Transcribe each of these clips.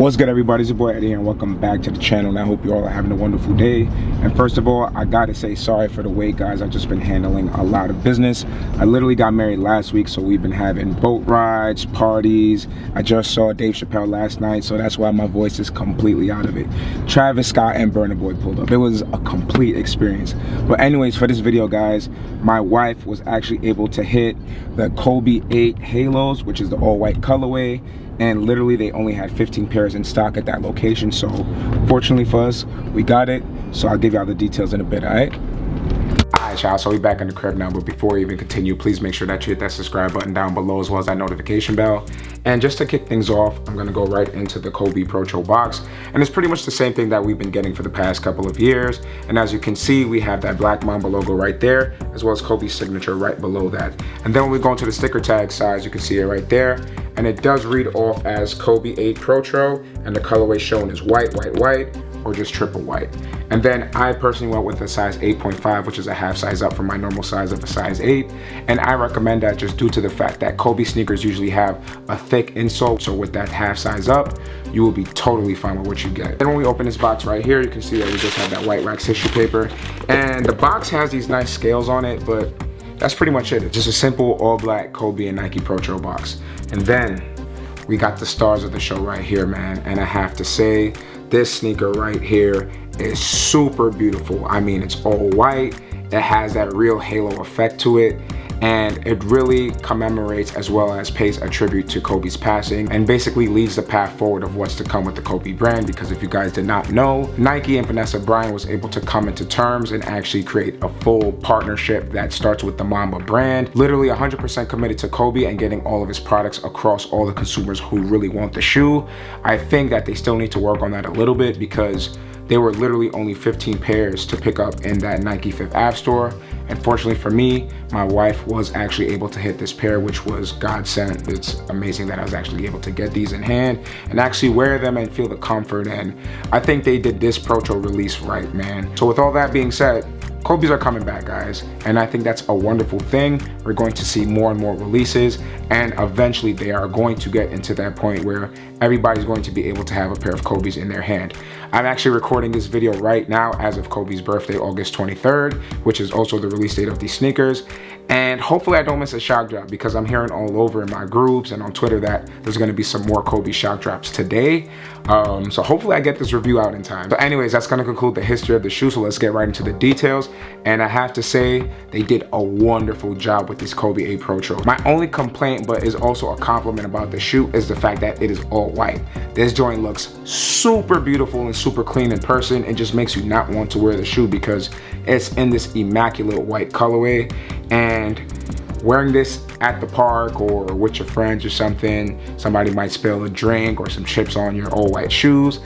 What's good, everybody? It's your boy Eddie and welcome back to the channel, and I hope you all are having a wonderful day. And first of all, I gotta say sorry for the wait, guys. I've just been handling a lot of business. I literally got married last week, so we've been having boat rides, parties. I just saw Dave Chappelle last night, so that's why my voice is completely out of it. Travis Scott and Burna Boy pulled up. It was a complete experience. But anyways, for this video, guys, my wife was actually able to hit the Kobe 8 Halos, which is the all-white colorway. And literally they only had 15 pairs in stock at that location, so fortunately for us, we got it. So I'll give y'all the details in a bit. All right, y'all, so we back in the crib now, but before we even continue, please make sure that you hit that subscribe button down below as well as that notification bell. And just to kick things off, I'm gonna go right into the Kobe Protro box, and it's pretty much the same thing that we've been getting for the past couple of years. And as you can see, we have that black Mamba logo right there, as well as Kobe's signature right below that. And then when we go into the sticker tag size, you can see it right there, and it does read off as Kobe 8 Protro, and the colorway shown is white, white, white, or just triple white. And then I personally went with a size 8.5, which is a half size up from my normal size of a size 8. And I recommend that just due to the fact that Kobe sneakers usually have a thick insole. So with that half size up, you will be totally fine with what you get. Then when we open this box right here, you can see that we just have that white wax tissue paper. And the box has these nice scales on it, but that's pretty much it. It's just a simple all black Kobe and Nike Protro box. And then we got the stars of the show right here, man. And I have to say, this sneaker right here is super beautiful. I mean, it's all white. It has that real halo effect to it. And it really commemorates as well as pays a tribute to Kobe's passing and basically leads the path forward of what's to come with the Kobe brand. Because if you guys did not know, Nike and Vanessa Bryant was able to come into terms and actually create a full partnership that starts with the Mamba brand. Literally 100% committed to Kobe and getting all of his products across all the consumers who really want the shoe. I think that they still need to work on that a little bit because there were literally only 15 pairs to pick up in that Nike Fifth Ave store. And fortunately for me, my wife was actually able to hit this pair, which was God sent. It's amazing that I was actually able to get these in hand and actually wear them and feel the comfort. And I think they did this Protro release right, man. So with all that being said, Kobe's are coming back, guys, and I think that's a wonderful thing. We're going to see more and more releases, and eventually they are going to get into that point where everybody's going to be able to have a pair of Kobe's in their hand. I'm actually recording this video right now as of Kobe's birthday, August 23rd, which is also the release date of these sneakers. And hopefully I don't miss a shock drop because I'm hearing all over in my groups and on Twitter that there's going to be some more Kobe shock drops today. So hopefully I get this review out in time. But anyways, that's going to conclude the history of the shoe. So let's get right into the details. And I have to say, they did a wonderful job with this Kobe 8 Protro. My only complaint, but is also a compliment about the shoe, is the fact that it is all white. This joint looks super beautiful and super clean in person. It just makes you not want to wear the shoe because it's in this immaculate white colorway. And wearing this at the park or with your friends or something, somebody might spill a drink or some chips on your all white shoes,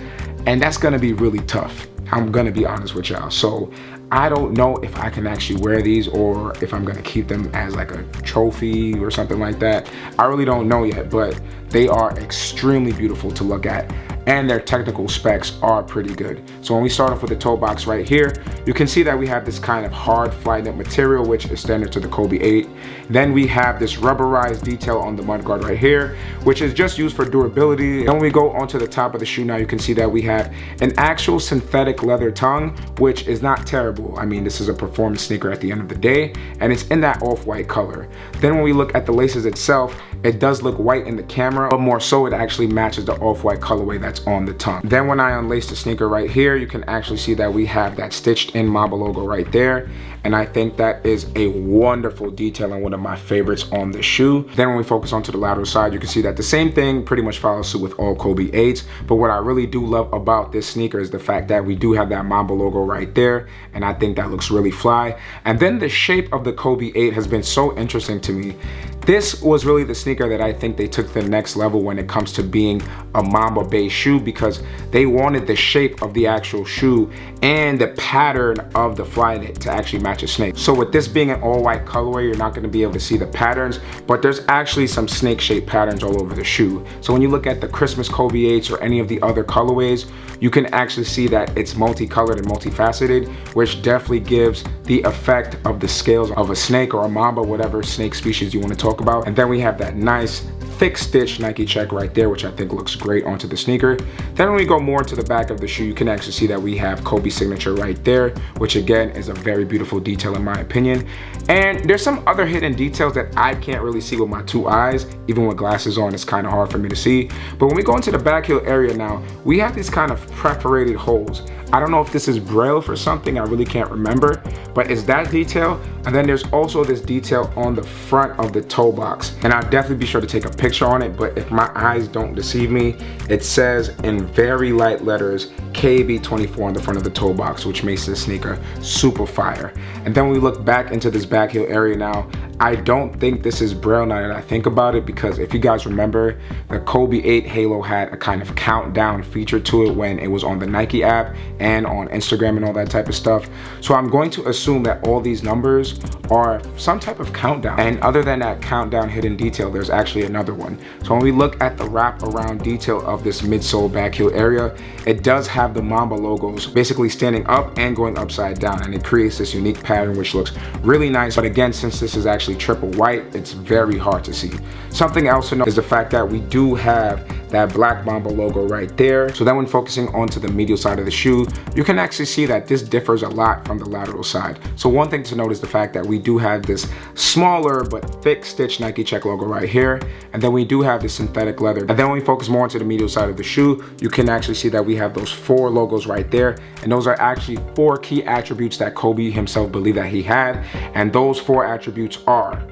and that's gonna be really tough. I'm gonna be honest with y'all. So I don't know if I can actually wear these or if I'm gonna keep them as like a trophy or something like that. I really don't know yet, but they are extremely beautiful to look at, and their technical specs are pretty good. So when we start off with the toe box right here, you can see that we have this kind of hard Flyknit material, which is standard to the Kobe 8. Then we have this rubberized detail on the mudguard right here, which is just used for durability. Then when we go onto the top of the shoe now, you can see that we have an actual synthetic leather tongue, which is not terrible. I mean, this is a performance sneaker at the end of the day, and it's in that off-white color. Then when we look at the laces itself, it does look white in the camera, but more so it actually matches the off-white colorway that's on the tongue. Then when I unlace the sneaker right here, you can actually see that we have that stitched in Mamba logo right there. And I think that is a wonderful detail and one of my favorites on the shoe. Then when we focus onto the lateral side, you can see that the same thing pretty much follows suit with all Kobe 8s. But what I really do love about this sneaker is the fact that we do have that Mamba logo right there. And I think that looks really fly. And then the shape of the Kobe 8 has been so interesting to me. This was really the sneaker that I think they took to the next level when it comes to being a Mamba based shoe, because they wanted the shape of the actual shoe and the pattern of the Flyknit to actually match a snake. So with this being an all white colorway, you're not going to be able to see the patterns, but there's actually some snake shaped patterns all over the shoe. So when you look at the Christmas Kobe 8s or any of the other colorways, you can actually see that it's multicolored and multifaceted, which definitely gives the effect of the scales of a snake or a mamba, whatever snake species you want to talk about. And then we have that nice thick stitch Nike check right there, which I think looks great onto the sneaker. Then when we go more into the back of the shoe, you can actually see that we have Kobe signature right there, which again is a very beautiful detail in my opinion. And there's some other hidden details that I can't really see with my two eyes. Even with glasses on, it's kind of hard for me to see. But when we go into the back heel area now, we have these kind of perforated holes. I don't know if this is braille for something, I really can't remember, but it's that detail. And then there's also this detail on the front of the toe box. And I'll definitely be sure to take a picture on it, but if my eyes don't deceive me, it says in very light letters, KB24 on the front of the toe box, which makes this sneaker super fire. And then when we look back into this back heel area now, I don't think this is braille now that I think about it, because if you guys remember, the Kobe 8 Halo had a kind of countdown feature to it when it was on the Nike app and on Instagram and all that type of stuff. So I'm going to assume that all these numbers are some type of countdown. And other than that countdown hidden detail, there's actually another one. So when we look at the wrap around detail of this midsole back heel area, it does have the Mamba logos basically standing up and going upside down, and it creates this unique pattern which looks really nice. But again, since this is actually triple white, it's very hard to see. Something else to note is the fact that we do have that black Mamba logo right there. So then when focusing onto the medial side of the shoe, you can actually see that this differs a lot from the lateral side. So one thing to note is the fact that we do have this smaller but thick stitch Nike check logo right here, and then we do have this synthetic leather. And then when we focus more onto the medial side of the shoe, you can actually see that we have those 4 logos right there, and those are actually 4 key attributes that Kobe himself believed that he had, and those 4 attributes are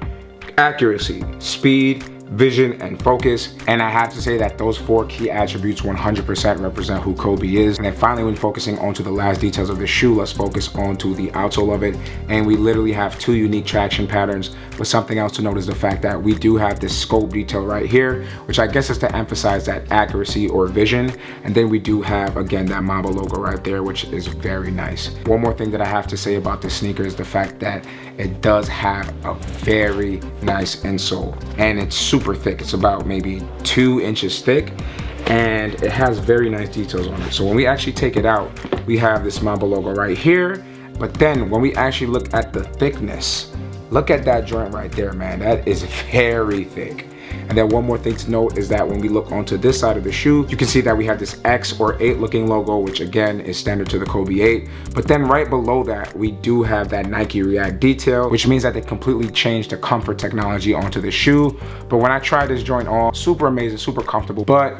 accuracy, speed, vision, and focus. And I have to say that those 4 key attributes 100% represent who Kobe is. And then finally, when focusing onto the last details of the shoe, let's focus onto the outsole of it. And we literally have 2 unique traction patterns. But something else to note is the fact that we do have this scope detail right here, which I guess is to emphasize that accuracy or vision. And then we do have, again, that Mamba logo right there, which is very nice. One more thing that I have to say about this sneaker is the fact that it does have a very nice insole, and it's super thick. It's about maybe 2 inches thick, and it has very nice details on it. So when we actually take it out, we have this Mamba logo right here. But then when we actually look at the thickness, look at that joint right there, man. That is very thick. And then one more thing to note is that when we look onto this side of the shoe, you can see that we have this X or 8 looking logo, which again is standard to the Kobe 8. But then right below that, we do have that Nike React detail, which means that they completely changed the comfort technology onto the shoe. But when I tried this joint on, super amazing, super comfortable. But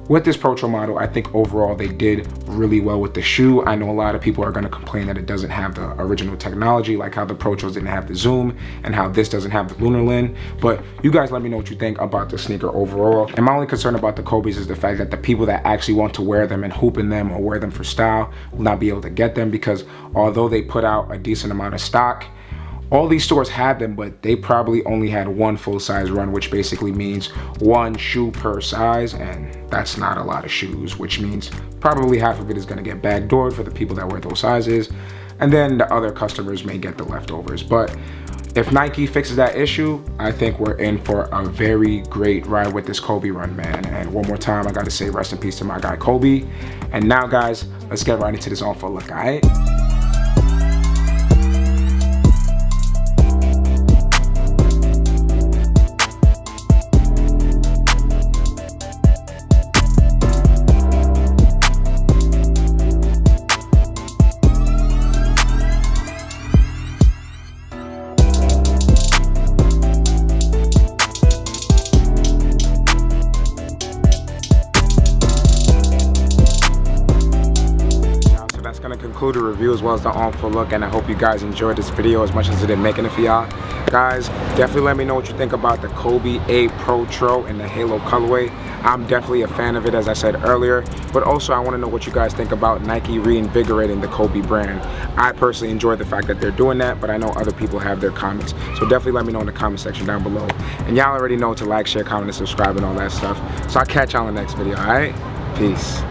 with this Protro model, I think overall they did really well with the shoe. I know a lot of people are gonna complain that it doesn't have the original technology, like how the Protros didn't have the zoom and how this doesn't have the lunar lin. But you guys let me know what you think about the sneaker overall. And my only concern about the Kobe's is the fact that the people that actually want to wear them and hoop in them or wear them for style will not be able to get them, because although they put out a decent amount of stock, all these stores had them, but they probably only had 1 full-size run, which basically means 1 shoe per size, and that's not a lot of shoes, which means probably half of it is gonna get backdoored for the people that wear those sizes, and then the other customers may get the leftovers. But if Nike fixes that issue, I think we're in for a very great ride with this Kobe run, man. And one more time, I gotta say rest in peace to my guy Kobe. And now, guys, let's get right into this on full look, all right? Conclude the review as well as the on full look, and I hope you guys enjoyed this video as much as it did making it for y'all. Guys, definitely let me know what you think about the Kobe 8 Protro and the Halo colorway. I'm definitely a fan of it, as I said earlier, but also I want to know what you guys think about Nike reinvigorating the Kobe brand. I personally enjoy the fact that they're doing that, but I know other people have their comments, so definitely let me know in the comment section down below. And y'all already know to like, share, comment, and subscribe and all that stuff. So I'll catch y'all in the next video. All right, peace.